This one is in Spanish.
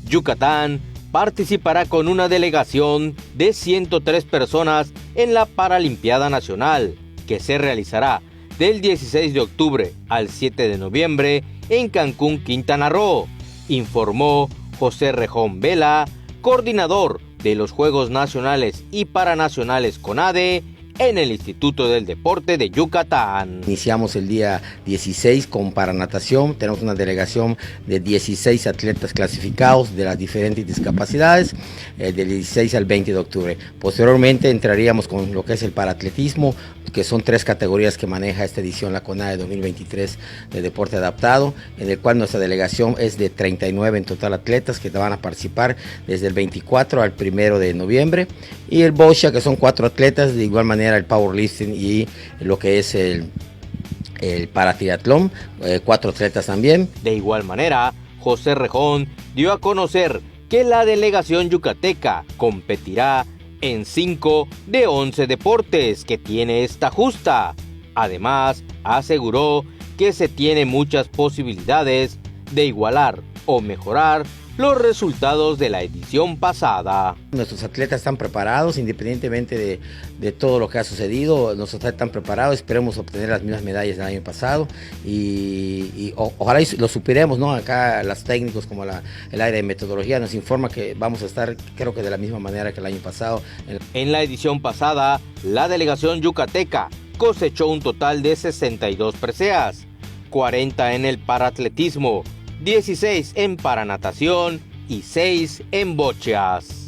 Yucatán participará con una delegación de 103 personas en la Paralimpiada Nacional, que se realizará del 16 de octubre al 7 de noviembre en Cancún, Quintana Roo, informó José Rejón Vela, coordinador de los Juegos Nacionales y Paranacionales CONADE en el Instituto del Deporte de Yucatán. Iniciamos el día 16 con paranatación. Tenemos una delegación de 16 atletas clasificados de las diferentes discapacidades, del 16 al 20 de octubre. Posteriormente entraríamos con lo que es el paraatletismo, que son 3 categorías que maneja esta edición la CONADE 2023 de deporte adaptado, en el cual nuestra delegación es de 39 en total atletas que van a participar desde el 24 al 1 de noviembre, y el bocha, que son 4 atletas, de igual manera el powerlifting y lo que es el paratriatlón, 4 atletas también. De igual manera, José Rejón dio a conocer que la delegación yucateca competirá en 5 de 11 deportes que tiene esta justa. Además, aseguró que se tiene muchas posibilidades de igualar o mejorar los resultados de la edición pasada. Nuestros atletas están preparados, independientemente de todo lo que ha sucedido. Nuestros atletas están preparados, esperemos obtener las mismas medallas del año pasado y ojalá lo superemos, ¿no? Acá los técnicos como el área de metodología nos informa que vamos a estar, creo que de la misma manera que el año pasado. En la edición pasada, la delegación yucateca cosechó un total de 62 preseas, 40 en el paraatletismo, 16 en paranatación y 6 en bochas.